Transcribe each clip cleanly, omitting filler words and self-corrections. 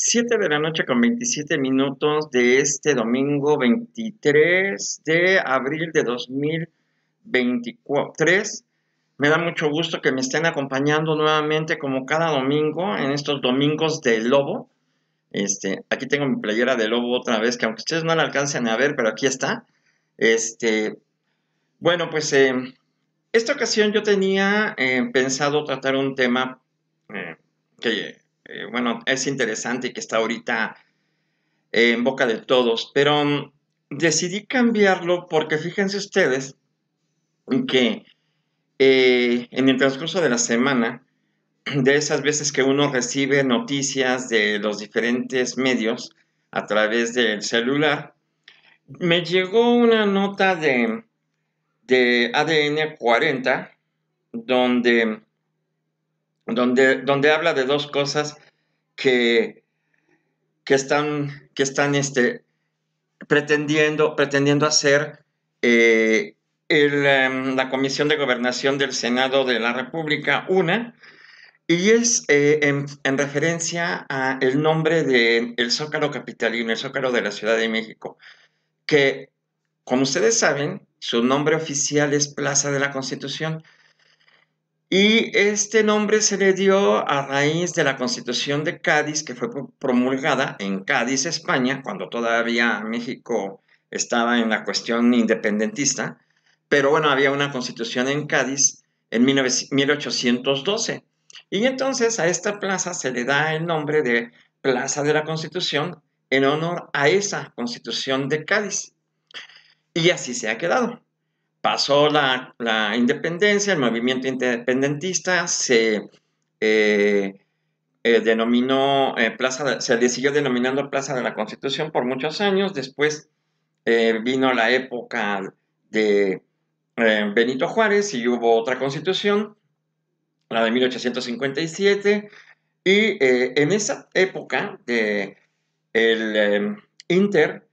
7 de la noche con 27 minutos de este domingo 23 de abril de 2023. Me da mucho gusto que me estén acompañando nuevamente como cada domingo en estos domingos de Lobo. Aquí tengo mi playera de Lobo otra vez, que aunque ustedes no la alcancen a ver, pero aquí está. Este, bueno, pues esta ocasión yo tenía pensado tratar un tema que, bueno, es interesante y que está ahorita en boca de todos, pero decidí cambiarlo porque fíjense ustedes que en el transcurso de la semana, de esas veces que uno recibe noticias de los diferentes medios a través del celular, me llegó una nota de ADN 40 donde, donde habla de dos cosas que, que están pretendiendo hacer la Comisión de Gobernación del Senado de la República, una, y es en referencia a el nombre del Zócalo capitalino, el Zócalo de la Ciudad de México, que, como ustedes saben, su nombre oficial es Plaza de la Constitución. Y este nombre se le dio a raíz de la Constitución de Cádiz, que fue promulgada en Cádiz, España, cuando todavía México estaba en la cuestión independentista. Pero bueno, había una constitución en Cádiz en 1812. Y entonces a esta plaza se le da el nombre de Plaza de la Constitución en honor a esa constitución de Cádiz. Y así se ha quedado. Pasó la independencia, el movimiento independentista eh, denominó se le siguió denominando Plaza de la Constitución por muchos años. Después vino la época de Benito Juárez y hubo otra constitución, la de 1857. Y en esa época de el Inter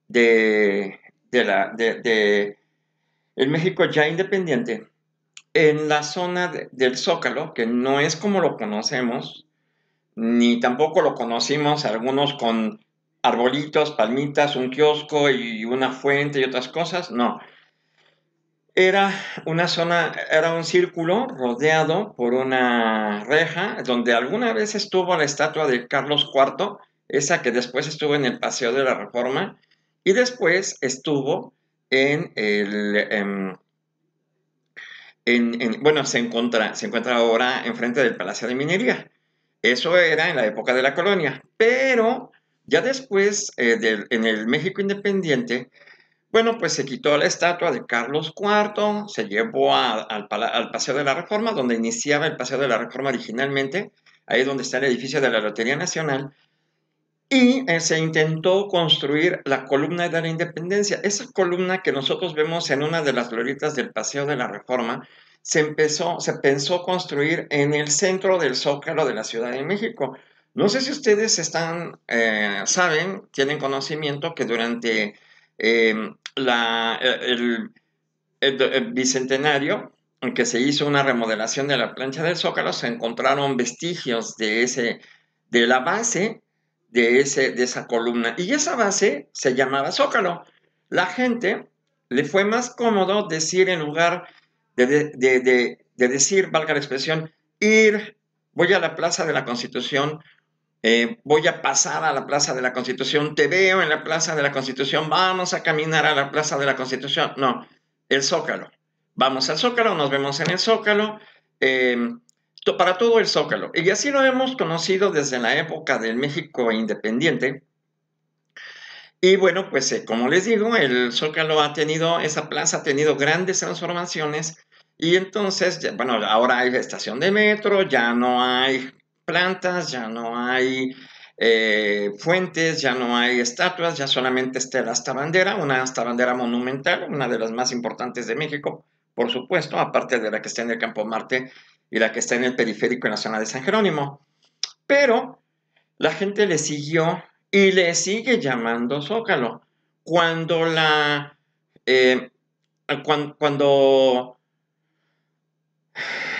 de, de el México ya independiente, en la zona del Zócalo, que no es como lo conocemos, ni tampoco lo conocimos algunos con arbolitos, palmitas, un kiosco y una fuente y otras cosas, no. Era una zona, era un círculo rodeado por una reja donde alguna vez estuvo la estatua de Carlos IV, esa que después estuvo en el Paseo de la Reforma, y después estuvo en bueno, se encuentra ahora enfrente del Palacio de Minería. Eso era en la época de la colonia, pero ya después, en el México independiente, bueno, pues se quitó la estatua de Carlos IV, se llevó al Paseo de la Reforma, donde iniciaba el Paseo de la Reforma originalmente, ahí es donde está el edificio de la Lotería Nacional, y se intentó construir la columna de la Independencia. Esa columna que nosotros vemos en una de las glorietas del Paseo de la Reforma, se pensó construir en el centro del Zócalo de la Ciudad de México. No sé si ustedes saben, tienen conocimiento que durante eh, el bicentenario, en que se hizo una remodelación de la plancha del Zócalo, se encontraron vestigios de la base de esa columna. Y esa base se llamaba Zócalo. La gente le fue más cómodo decir, en lugar de decir, valga la expresión, voy a la Plaza de la Constitución, voy a pasar a la Plaza de la Constitución, te veo en la Plaza de la Constitución, vamos a caminar a la Plaza de la Constitución. No, el Zócalo. Vamos al Zócalo, nos vemos en el Zócalo, eh, para todo el Zócalo. Y así lo hemos conocido desde la época del México independiente. Y bueno, pues como les digo, el Zócalo esa plaza ha tenido grandes transformaciones. Y entonces, bueno, ahora hay estación de metro, ya no hay plantas, ya no hay fuentes, ya no hay estatuas, ya solamente está esta bandera, una esta bandera monumental, una de las más importantes de México, por supuesto, aparte de la que está en el Campo Marte y la que está en el periférico en la zona de San Jerónimo. Pero la gente le siguió y le sigue llamando Zócalo. Cuando la eh, cuando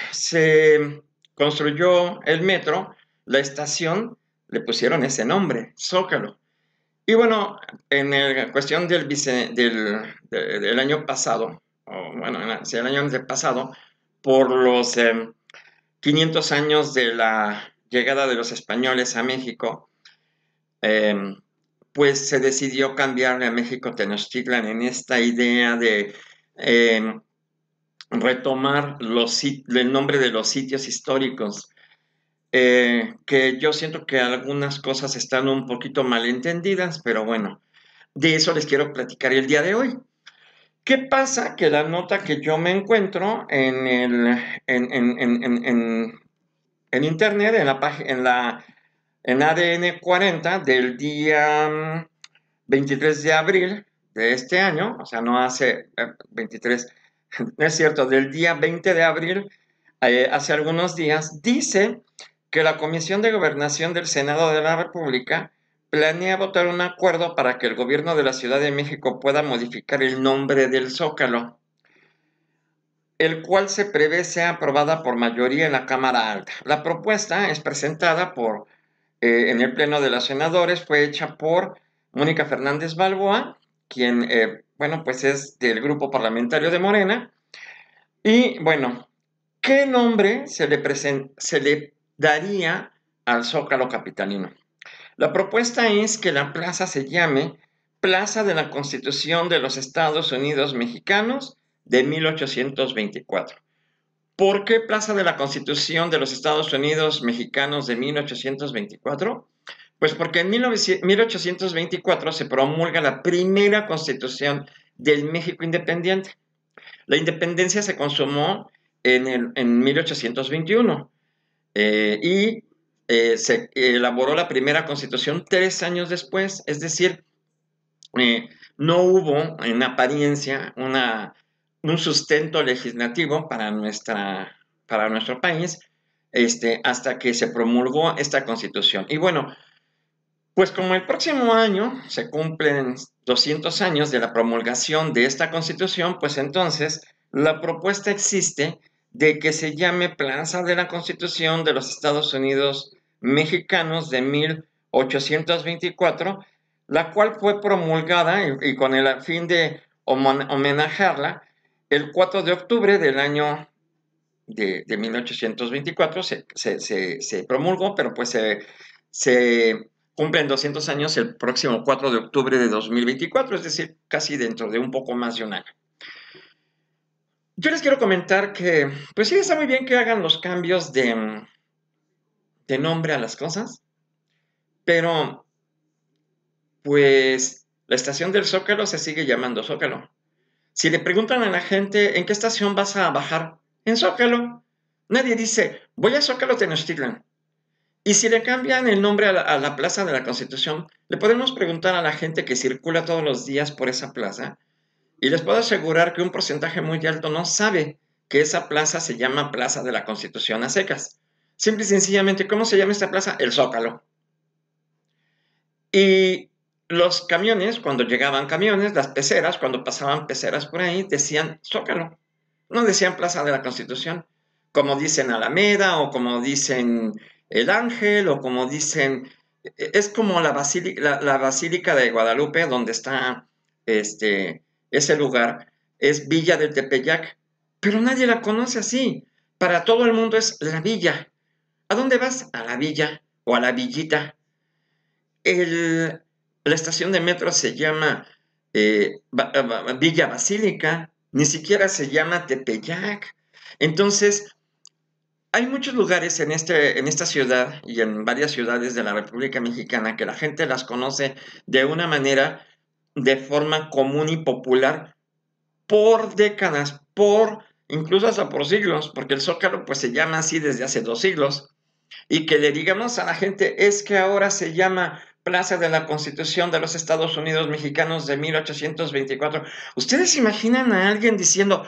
se construyó el metro, la estación le pusieron ese nombre, Zócalo. Y bueno, en la cuestión del año pasado, o bueno, sí, el año pasado, por los 500 años de la llegada de los españoles a México, eh, pues se decidió cambiarle a México Tenochtitlan en esta idea de eh, retomar el nombre de los sitios históricos, que yo siento que algunas cosas están un poquito malentendidas, pero bueno, de eso les quiero platicar el día de hoy. ¿Qué pasa? Que la nota que yo me encuentro en internet, en la página, en ADN 40 del día 23 de abril de este año, o sea, no hace 23, no es cierto, del día 20 de abril, hace algunos días, dice que la Comisión de Gobernación del Senado de la República planea votar un acuerdo para que el gobierno de la Ciudad de México pueda modificar el nombre del Zócalo, el cual se prevé sea aprobada por mayoría en la Cámara Alta. La propuesta es presentada en el Pleno de los Senadores, fue hecha por Mónica Fernández Balboa, quien, bueno, pues es del grupo parlamentario de Morena. Y bueno, ¿qué nombre se le daría al Zócalo capitalino? La propuesta es que la plaza se llame Plaza de la Constitución de los Estados Unidos Mexicanos de 1824. ¿Por qué Plaza de la Constitución de los Estados Unidos Mexicanos de 1824? Pues porque en 1824 se promulga la primera constitución del México independiente. La independencia se consumó en 1821 y se elaboró la primera constitución 3 años después, es decir, no hubo en apariencia un sustento legislativo para nuestro país hasta que se promulgó esta constitución. Y bueno, pues como el próximo año se cumplen 200 años de la promulgación de esta constitución, pues entonces la propuesta existe de que se llame Plaza de la Constitución de los Estados Unidos Mexicanos de 1824, la cual fue promulgada y con el fin de homenajearla el 4 de octubre del año de 1824 se promulgó, pero pues se cumplen 200 años el próximo 4 de octubre de 2024, es decir, casi dentro de un poco más de un año. Yo les quiero comentar que, pues sí, está muy bien que hagan los cambios de nombre a las cosas, pero pues la estación del Zócalo se sigue llamando Zócalo. Si le preguntan a la gente, ¿en qué estación vas a bajar? En Zócalo. Nadie dice, voy a Zócalo Tenochtitlan. Y si le cambian el nombre a la Plaza de la Constitución, le podemos preguntar a la gente que circula todos los días por esa plaza, y les puedo asegurar que un porcentaje muy alto no sabe que esa plaza se llama Plaza de la Constitución a secas. Simple y sencillamente, ¿cómo se llama esta plaza? El Zócalo. Y los camiones, cuando llegaban camiones, las peceras, cuando pasaban peceras por ahí, decían Zócalo. No decían Plaza de la Constitución, como dicen Alameda, o como dicen El Ángel, o como dicen... Es como la Basílica de Guadalupe, donde está ese lugar, es Villa del Tepeyac, pero nadie la conoce así. Para todo el mundo es la villa. ¿A dónde vas? A la villa o a la villita. La estación de metro se llama Villa Basílica, ni siquiera se llama Tepeyac. Entonces, hay muchos lugares en esta ciudad y en varias ciudades de la República Mexicana que la gente las conoce de una manera, de forma común y popular, por décadas, incluso hasta por siglos, porque el Zócalo pues se llama así desde hace 2 siglos. Y que le digamos a la gente, es que ahora se llama Plaza de la Constitución de los Estados Unidos Mexicanos de 1824. ¿Ustedes se imaginan a alguien diciendo,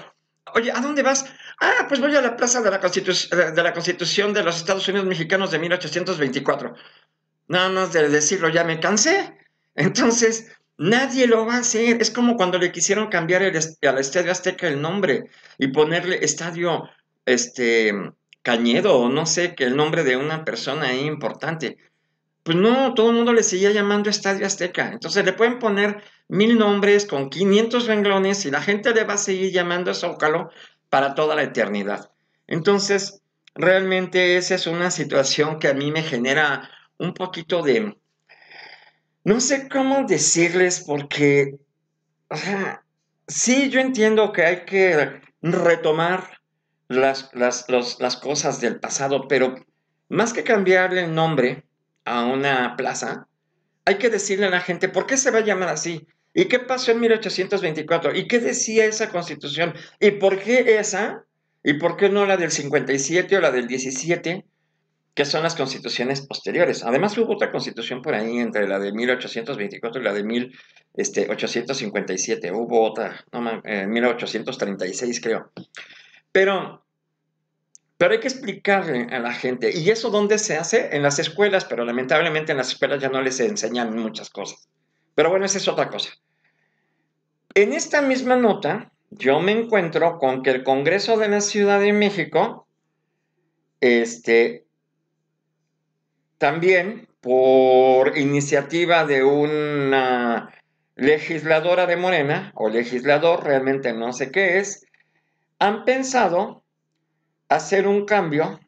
oye, ¿a dónde vas? Ah, pues voy a la Plaza de la Constitución de los Estados Unidos Mexicanos de 1824. Nada más de decirlo, ya me cansé. Entonces, nadie lo va a hacer. Es como cuando le quisieron cambiar al Estadio Azteca el nombre y ponerle Estadio Cañedo, o no sé, que el nombre de una persona ahí importante. pues no, todo el mundo le seguía llamando Estadio Azteca. Entonces le pueden poner 1000 nombres con 500 renglones y la gente le va a seguir llamando Zócalo para toda la eternidad. Entonces, realmente esa es una situación que a mí me genera un poquito de, no sé cómo decirles, porque, o sea, sí, yo entiendo que hay que retomar las cosas del pasado, pero más que cambiarle el nombre a una plaza, hay que decirle a la gente por qué se va a llamar así. ¿Y qué pasó en 1824? ¿Y qué decía esa constitución? ¿Y por qué esa? ¿Y por qué no la del 57 o la del 17? Que son las constituciones posteriores. Además hubo otra constitución por ahí entre la de 1824 y la de 1857. Hubo otra, no, 1836 creo. Pero hay que explicarle a la gente. ¿Y eso dónde se hace? En las escuelas, pero lamentablemente en las escuelas ya no les enseñan muchas cosas. Pero bueno, esa es otra cosa. En esta misma nota, yo me encuentro con que el Congreso de la Ciudad de México, también por iniciativa de una legisladora de Morena, o legislador, realmente no sé qué es, han pensado hacer un cambio.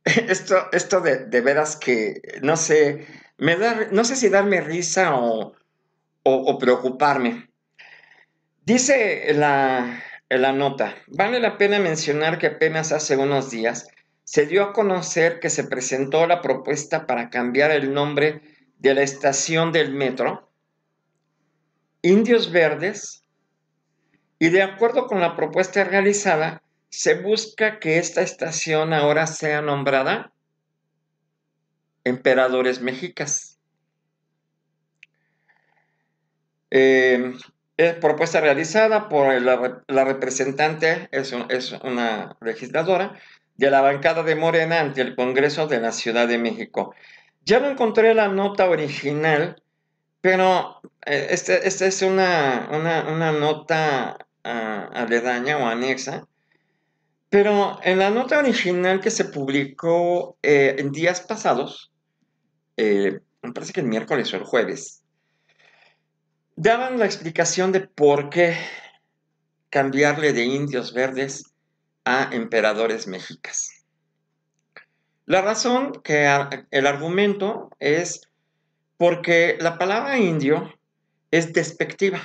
Esto de veras que, no sé, no sé si darme risa o preocuparme. Dice la nota, vale la pena mencionar que apenas hace unos días se dio a conocer que se presentó la propuesta para cambiar el nombre de la estación del metro, Indios Verdes, y de acuerdo con la propuesta realizada, se busca que esta estación ahora sea nombrada Emperadores Mexicas. Es propuesta realizada por la representante, es una legisladora, de la bancada de Morena ante el Congreso de la Ciudad de México. Ya no encontré la nota original, pero esta es una nota aledaña o anexa. Pero en la nota original que se publicó en días pasados, me parece que el miércoles o el jueves, daban la explicación de por qué cambiarle de Indios Verdes a Emperadores Mexicas. La razón, el argumento es porque la palabra indio es despectiva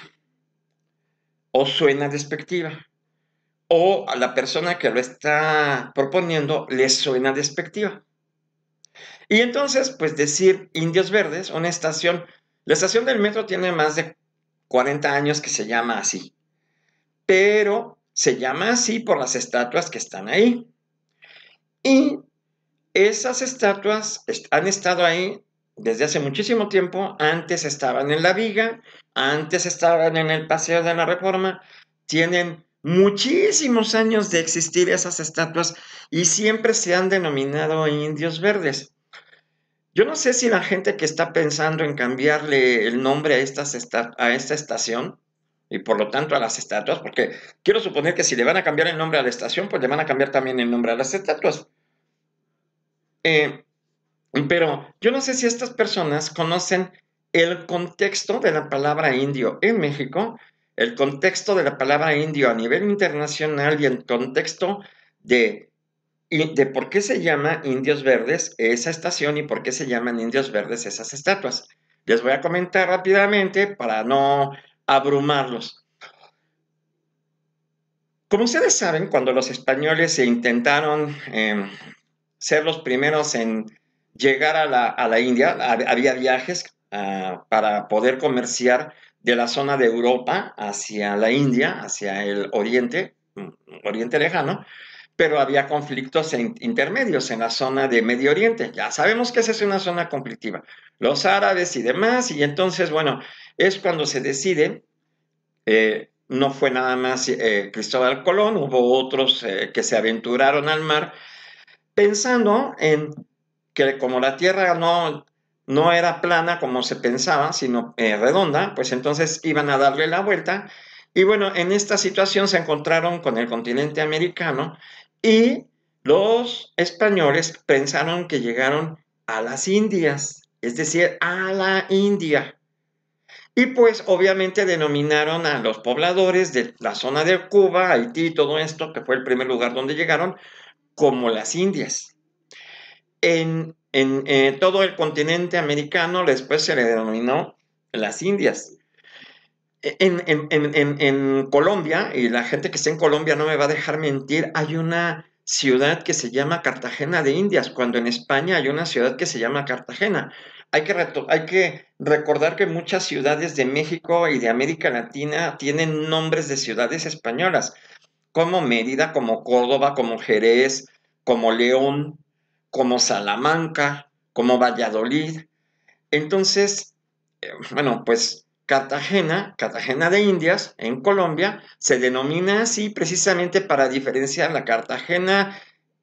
o suena despectiva o a la persona que lo está proponiendo le suena despectiva. Y entonces, pues decir Indios Verdes, una estación, la estación del metro tiene más de 40 años que se llama así, pero se llama así por las estatuas que están ahí. Y esas estatuas han estado ahí desde hace muchísimo tiempo. Antes estaban en la Viga, antes estaban en el Paseo de la Reforma. Tienen muchísimos años de existir esas estatuas y siempre se han denominado indios verdes. Yo no sé si la gente que está pensando en cambiarle el nombre a esta estación y por lo tanto a las estatuas, porque quiero suponer que si le van a cambiar el nombre a la estación, pues le van a cambiar también el nombre a las estatuas. Pero yo no sé si estas personas conocen el contexto de la palabra indio en México, el contexto de la palabra indio a nivel internacional y el contexto de por qué se llama Indios Verdes esa estación y por qué se llaman Indios Verdes esas estatuas. Les voy a comentar rápidamente para no abrumarlos. Como ustedes saben, cuando los españoles se intentaron ser los primeros en llegar a la India, había viajes para poder comerciar de la zona de Europa hacia la India, hacia el Oriente lejano, pero había conflictos intermedios en la zona de Medio Oriente. Ya sabemos que esa es una zona conflictiva. Los árabes y demás, y entonces, bueno, es cuando se decide, no fue nada más Cristóbal Colón, hubo otros que se aventuraron al mar, pensando en que como la Tierra no era plana como se pensaba, sino redonda, pues entonces iban a darle la vuelta. Y bueno, en esta situación se encontraron con el continente americano y los españoles pensaron que llegaron a las Indias, es decir, a la India. Y pues obviamente denominaron a los pobladores de la zona de Cuba, Haití, todo esto, que fue el primer lugar donde llegaron, como las Indias. En todo el continente americano después se le denominó las Indias. En Colombia, y la gente que está en Colombia no me va a dejar mentir, hay una ciudad que se llama Cartagena de Indias, cuando en España hay una ciudad que se llama Cartagena. Hay que recordar que muchas ciudades de México y de América Latina tienen nombres de ciudades españolas, como Mérida, como Córdoba, como Jerez, como León, como Salamanca, como Valladolid. Entonces, bueno, pues Cartagena de Indias, en Colombia, se denomina así precisamente para diferenciar la Cartagena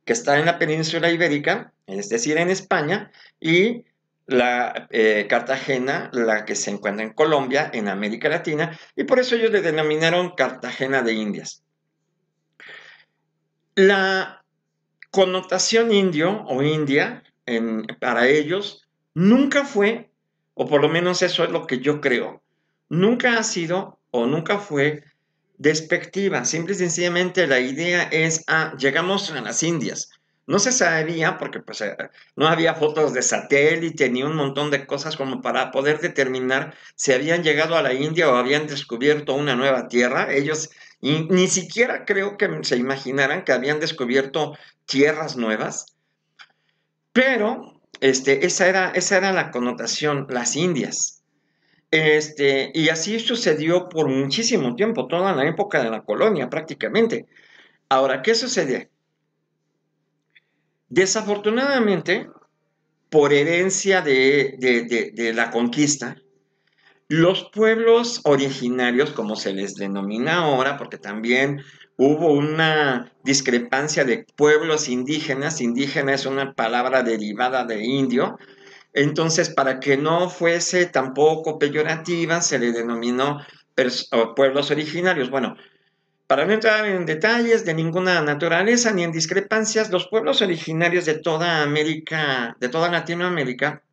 que está en la península ibérica, es decir, en España, y la Cartagena, la que se encuentra en Colombia, en América Latina, y por eso ellos le denominaron Cartagena de Indias. La connotación indio o india para ellos nunca fue, o por lo menos eso es lo que yo creo, nunca ha sido o nunca fue despectiva. Simple y sencillamente la idea es, llegamos a las Indias. No se sabía porque pues, no había fotos de satélite ni un montón de cosas como para poder determinar si habían llegado a la India o habían descubierto una nueva tierra. Ellos ni siquiera creo que se imaginaran que habían descubierto tierras nuevas, pero esa era la connotación, las Indias. Y así sucedió por muchísimo tiempo, toda la época de la colonia prácticamente. Ahora, ¿qué sucede? Desafortunadamente, por herencia de la conquista, los pueblos originarios, como se les denomina ahora, porque también hubo una discrepancia de pueblos indígenas, indígena es una palabra derivada de indio, entonces para que no fuese tampoco peyorativa, se le denominó pueblos originarios. Bueno, para no entrar en detalles de ninguna naturaleza ni en discrepancias, los pueblos originarios de toda América, de toda Latinoamérica,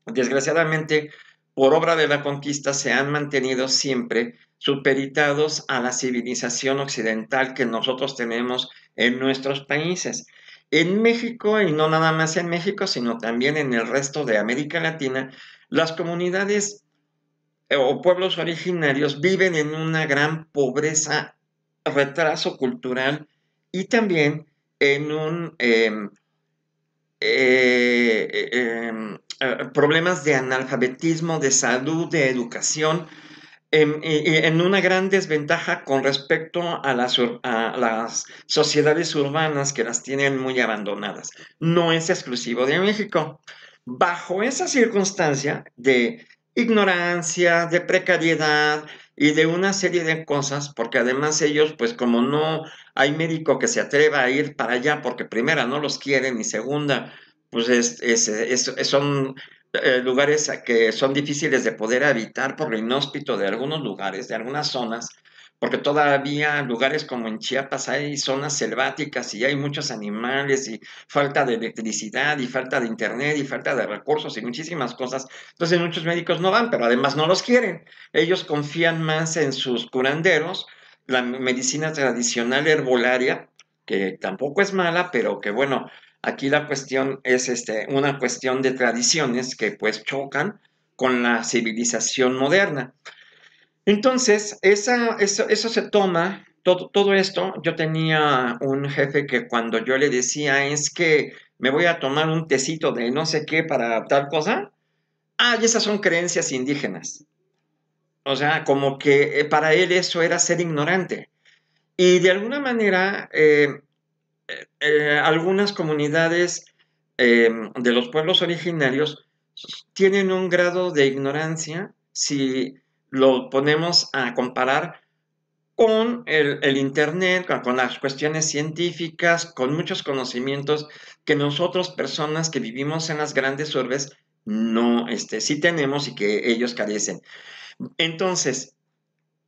desgraciadamente, por obra de la conquista, se han mantenido siempre supeditados a la civilización occidental que nosotros tenemos en nuestros países. En México, y no nada más en México, sino también en el resto de América Latina, las comunidades o pueblos originarios viven en una gran pobreza, retraso cultural y también en un problemas de analfabetismo, de salud, de educación, en una gran desventaja con respecto a las sociedades urbanas que las tienen muy abandonadas. No es exclusivo de México. Bajo esa circunstancia de ignorancia, de precariedad y de una serie de cosas, porque además ellos, pues como no hay médico que se atreva a ir para allá, porque primera no los quieren y segunda, pues son lugares que son difíciles de poder habitar por lo inhóspito de algunos lugares, de algunas zonas, porque todavía lugares como en Chiapas hay zonas selváticas y hay muchos animales y falta de electricidad y falta de internet y falta de recursos y muchísimas cosas. Entonces muchos médicos no van, pero además no los quieren. Ellos confían más en sus curanderos, la medicina tradicional herbolaria, que tampoco es mala, pero que bueno, aquí la cuestión es una cuestión de tradiciones que pues chocan con la civilización moderna. Entonces, eso se toma, todo esto, yo tenía un jefe que cuando yo le decía es que me voy a tomar un tecito de no sé qué para tal cosa, y esas son creencias indígenas. O sea, como que para él eso era ser ignorante. Y de alguna manera, algunas comunidades de los pueblos originarios tienen un grado de ignorancia si lo ponemos a comparar con el Internet, con las cuestiones científicas, con muchos conocimientos que nosotros, personas que vivimos en las grandes urbes, no, sí tenemos y que ellos carecen. Entonces,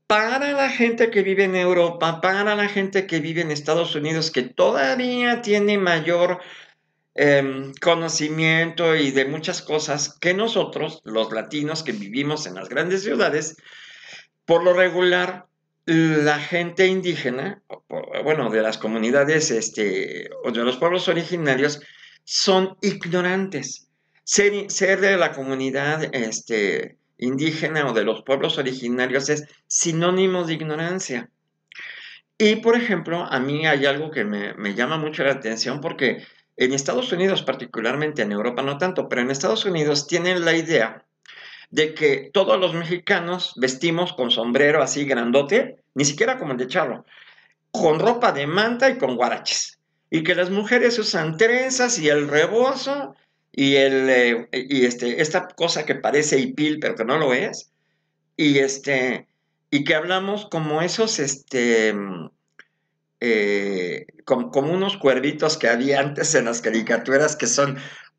para la gente que vive en Europa, para la gente que vive en Estados Unidos, que todavía tiene mayor conocimiento y de muchas cosas que nosotros, los latinos que vivimos en las grandes ciudades, por lo regular, la gente indígena, bueno, de las comunidades, o de los pueblos originarios, son ignorantes. Ser de la comunidad, indígena o de los pueblos originarios es sinónimo de ignorancia. Y, por ejemplo, a mí hay algo que me llama mucho la atención porque en Estados Unidos, particularmente en Europa no tanto, pero en Estados Unidos tienen la idea de que todos los mexicanos vestimos con sombrero así grandote, ni siquiera como el de charro, con ropa de manta y con guaraches. Y que las mujeres usan trenzas y el rebozo esta cosa que parece hipil, pero que no lo es. Y, y que hablamos como esos, como unos cuervitos que había antes en las caricaturas que son,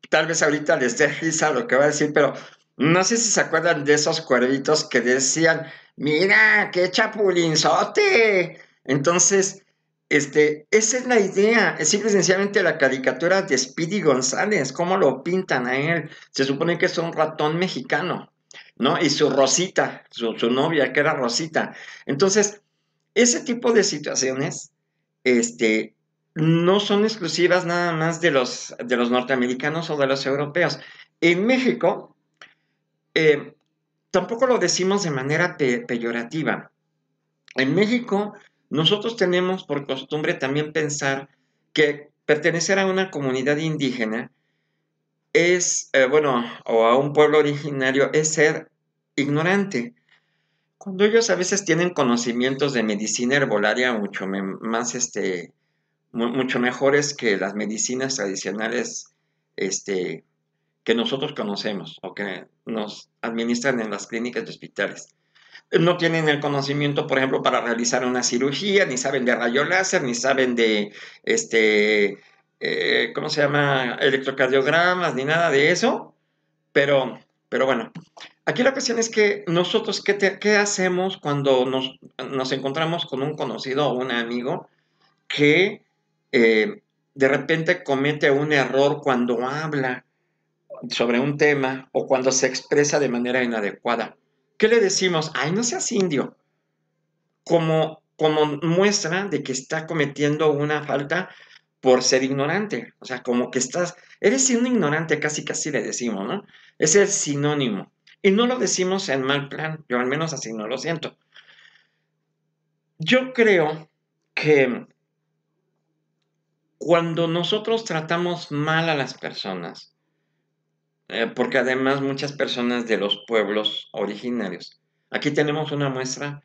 tal vez ahorita les dé risa lo que va a decir, pero no sé si se acuerdan de esos cuervitos que decían, mira, qué chapulinzote. Entonces, esa es la idea, es simple y sencillamente la caricatura de Speedy González, cómo lo pintan a él. Se supone que es un ratón mexicano, ¿no? Y su Rosita, su novia, que era Rosita. Entonces, ese tipo de situaciones este, no son exclusivas nada más de los norteamericanos o de los europeos. En México, eh, tampoco lo decimos de manera peyorativa. En México, nosotros tenemos por costumbre también pensar que pertenecer a una comunidad indígena es, bueno, o a un pueblo originario, es ser ignorante. Cuando ellos a veces tienen conocimientos de medicina herbolaria mucho más, mucho mejores que las medicinas tradicionales este, que nosotros conocemos o que nos administran en las clínicas y hospitales. No tienen el conocimiento, por ejemplo, para realizar una cirugía, ni saben de rayo láser, ni saben de, ¿cómo se llama? Electrocardiogramas, ni nada de eso. Pero bueno, aquí la cuestión es que nosotros, ¿qué hacemos cuando nos encontramos con un conocido o un amigo que de repente comete un error cuando habla sobre un tema o cuando se expresa de manera inadecuada? ¿Qué le decimos? Ay, no seas indio. Como muestra de que está cometiendo una falta por ser ignorante. O sea, como que eres un ignorante, casi casi le decimos, ¿no? Es el sinónimo. Y no lo decimos en mal plan, yo al menos así no lo siento. Yo creo que cuando nosotros tratamos mal a las personas, porque además muchas personas de los pueblos originarios, aquí tenemos una muestra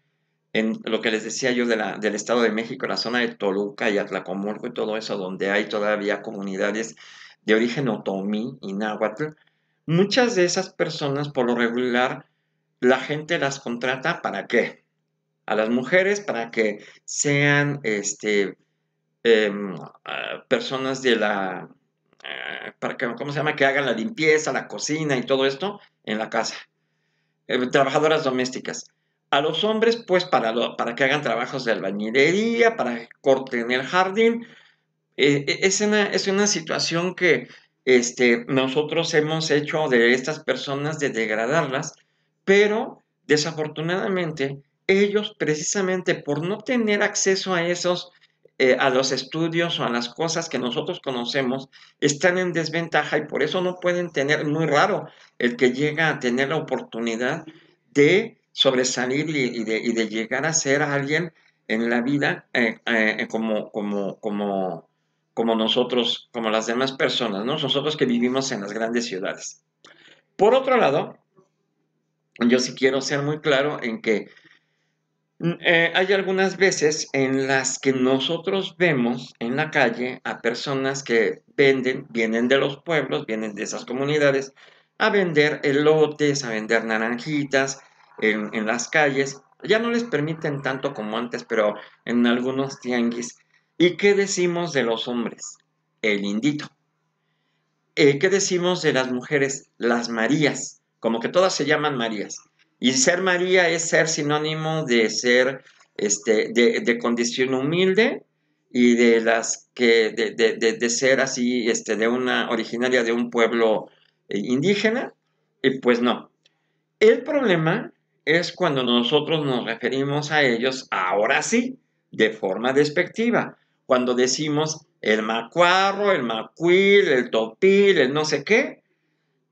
en lo que les decía yo del Estado de México, la zona de Toluca y Atlacomulco y todo eso, donde hay todavía comunidades de origen otomí y náhuatl, muchas de esas personas, por lo regular, la gente las contrata ¿para qué? A las mujeres para que sean personas de para que, ¿cómo se llama? Que hagan la limpieza, la cocina y todo esto en la casa. Trabajadoras domésticas. A los hombres, pues, para que hagan trabajos de albañilería, para que corten el jardín. Es una situación que nosotros hemos hecho de estas personas de degradarlas, pero desafortunadamente ellos precisamente por no tener acceso a a los estudios o a las cosas que nosotros conocemos, están en desventaja y por eso no pueden tener, muy raro el que llega a tener la oportunidad de sobresalir y de llegar a ser alguien en la vida como nosotros, como las demás personas, ¿no? Nosotros que vivimos en las grandes ciudades. Por otro lado, yo sí quiero ser muy claro en que hay algunas veces en las que nosotros vemos en la calle a personas que vienen de los pueblos, vienen de esas comunidades, a vender elotes, a vender naranjitas en las calles. Ya no les permiten tanto como antes, pero en algunos tianguis. ¿Y qué decimos de los hombres? El indito. ¿Qué decimos de las mujeres? Las Marías, como que todas se llaman Marías. Y ser María es ser sinónimo de ser, de condición humilde y de las que de ser así, de una originaria de un pueblo indígena, y pues no. El problema es cuando nosotros nos referimos a ellos, ahora sí, de forma despectiva, cuando decimos el macuarro, el macuil, el topil, el no sé qué,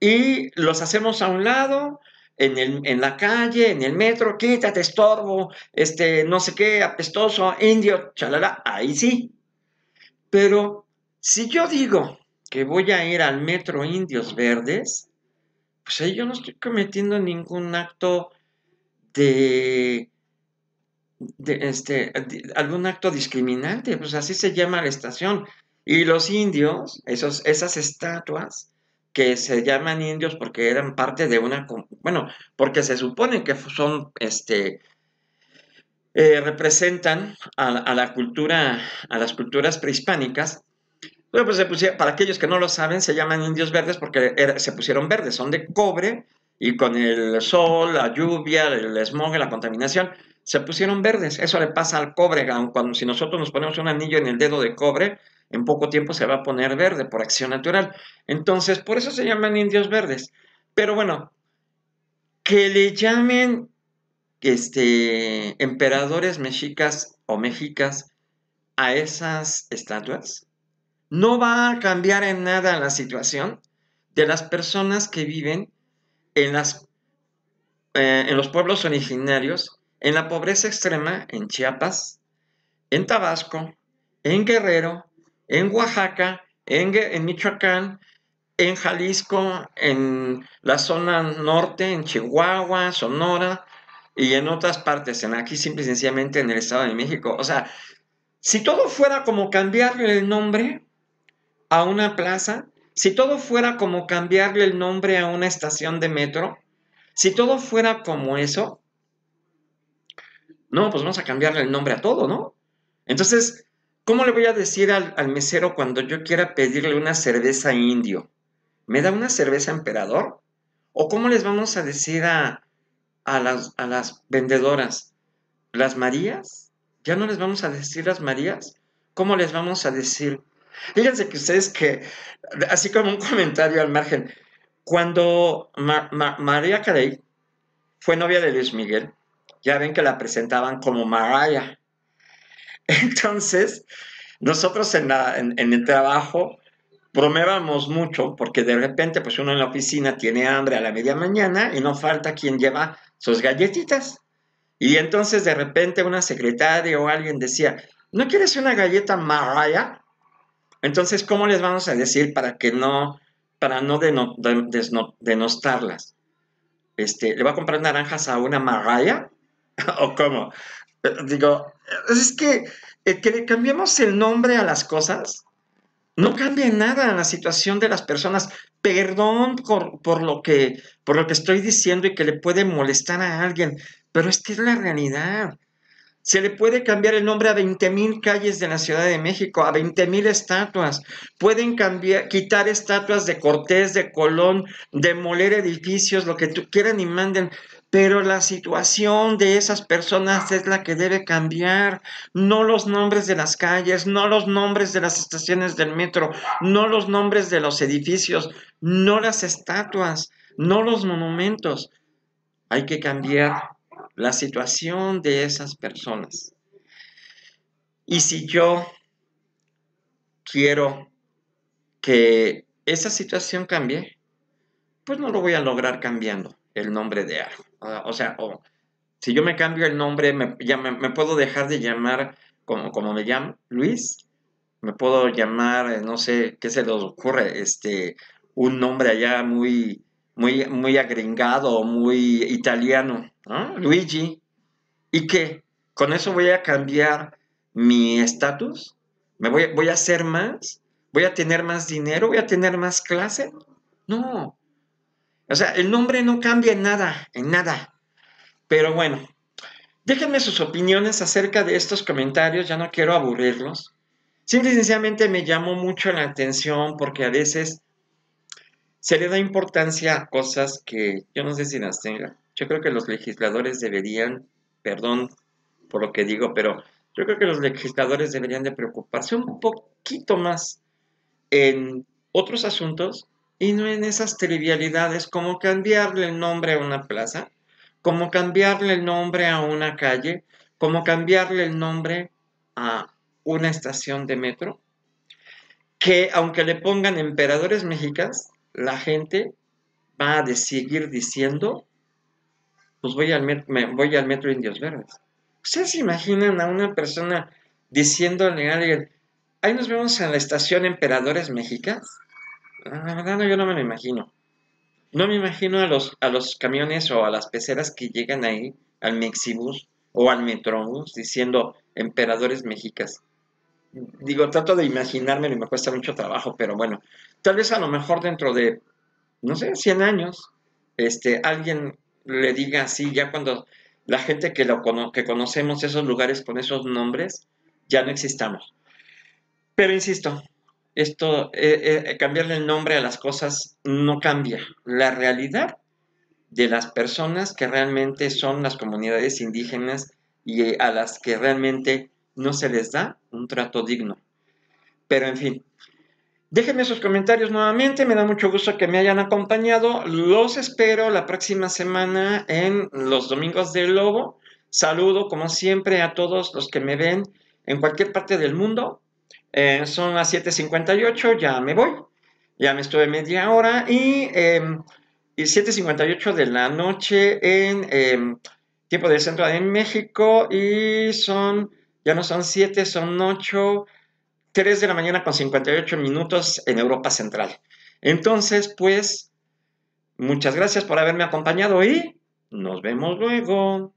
y los hacemos a un lado, en la calle, en el metro, quítate, estorbo, no sé qué, apestoso, indio, chalala, ahí sí. Pero si yo digo que voy a ir al metro Indios Verdes, pues ahí yo no estoy cometiendo ningún acto de, algún acto discriminante, pues así se llama la estación. Y los indios, esas estatuas que se llaman indios porque eran parte de una, bueno, porque se supone que son, representan a la cultura, a las culturas prehispánicas. Bueno, pues para aquellos que no lo saben, se llaman indios verdes porque se pusieron verdes, son de cobre y con el sol, la lluvia, el smog, la contaminación, se pusieron verdes. Eso le pasa al cobre, aun cuando si nosotros nos ponemos un anillo en el dedo de cobre, en poco tiempo se va a poner verde por acción natural. Entonces, por eso se llaman indios verdes. Pero bueno, que le llamen emperadores mexicas o mexicas a esas estatuas no va a cambiar en nada la situación de las personas que viven en, en los pueblos originarios, en la pobreza extrema, en Chiapas, en Tabasco, en Guerrero, en Oaxaca, en Michoacán, en Jalisco, en la zona norte, en Chihuahua, Sonora y en otras partes, aquí simple y sencillamente en el Estado de México. O sea, si todo fuera como cambiarle el nombre a una plaza, si todo fuera como cambiarle el nombre a una estación de metro, si todo fuera como eso, no, pues vamos a cambiarle el nombre a todo, ¿no? Entonces, ¿cómo le voy a decir al mesero cuando yo quiera pedirle una cerveza indio? ¿Me da una cerveza emperador? ¿O cómo les vamos a decir a las vendedoras? ¿Las Marías? ¿Ya no les vamos a decir las Marías? ¿Cómo les vamos a decir? Fíjense que ustedes que, así como un comentario al margen, cuando María Carey fue novia de Luis Miguel, ya ven que la presentaban como Mariah. Entonces, nosotros en el trabajo bromeábamos mucho porque de repente pues uno en la oficina tiene hambre a la media mañana y no falta quien lleva sus galletitas. Y entonces de repente una secretaria o alguien decía, ¿no quieres una galleta Mariah? Entonces, ¿cómo les vamos a decir para no denostarlas? ¿Le va a comprar naranjas a una Mariah? ¿O cómo? Digo, es que le cambiemos el nombre a las cosas no cambia en nada la situación de las personas. Perdón por lo que estoy diciendo y que le puede molestar a alguien, pero es que es la realidad. Se le puede cambiar el nombre a 20,000 calles de la Ciudad de México, a 20,000 estatuas. Pueden cambiar, quitar estatuas de Cortés, de Colón, demoler edificios, lo que tú quieran y manden. Pero la situación de esas personas es la que debe cambiar, no los nombres de las calles, no los nombres de las estaciones del metro, no los nombres de los edificios, no las estatuas, no los monumentos. Hay que cambiar la situación de esas personas. Y si yo quiero que esa situación cambie, pues no lo voy a lograr cambiando el nombre de algo. O sea, si yo me cambio el nombre, me puedo dejar de llamar como me llamo, Luis. Me puedo llamar, no sé, ¿qué se les ocurre? Un nombre allá muy agringado, muy italiano, ¿no? Luigi. ¿Y qué? ¿Con eso voy a cambiar mi estatus? ¿Voy a hacer más? ¿Voy a tener más dinero? ¿Voy a tener más clase? No. O sea, el nombre no cambia en nada, en nada. Pero bueno, déjenme sus opiniones acerca de estos comentarios, ya no quiero aburrirlos. Simple y sencillamente me llamó mucho la atención porque a veces se le da importancia a cosas que yo no sé si las tenga. Yo creo que los legisladores deberían, perdón por lo que digo, pero Yo creo que los legisladores deberían de preocuparse un poquito más en otros asuntos y no en esas trivialidades como cambiarle el nombre a una plaza, como cambiarle el nombre a una calle, como cambiarle el nombre a una estación de metro, que aunque le pongan emperadores mexicas, la gente va a seguir diciendo, pues voy al metro Indios Verdes. ¿Ustedes se imaginan a una persona diciéndole a alguien, ahí nos vemos en la estación Emperadores Mexicas? La verdad, no, yo no me lo imagino. No me imagino a los camiones o a las peceras que llegan ahí, al Mexibus o al Metrobús, diciendo emperadores mexicas. Digo, trato de imaginármelo y me cuesta mucho trabajo, pero bueno, tal vez a lo mejor dentro de, no sé, 100 años, alguien le diga así, ya cuando la gente que conocemos esos lugares con esos nombres, ya no existamos. Pero insisto, cambiarle el nombre a las cosas no cambia la realidad de las personas que realmente son las comunidades indígenas y a las que realmente no se les da un trato digno. Pero en fin, déjenme sus comentarios nuevamente, me da mucho gusto que me hayan acompañado. Los espero la próxima semana en los Domingos del Lobo. Saludo como siempre a todos los que me ven en cualquier parte del mundo. Son las 7:58, ya me voy. Ya me estuve media hora y 7:58 de la noche en tiempo del centro de México y ya no son 7, son 8. 3 de la mañana con 58 minutos en Europa Central. Entonces, pues, muchas gracias por haberme acompañado y nos vemos luego.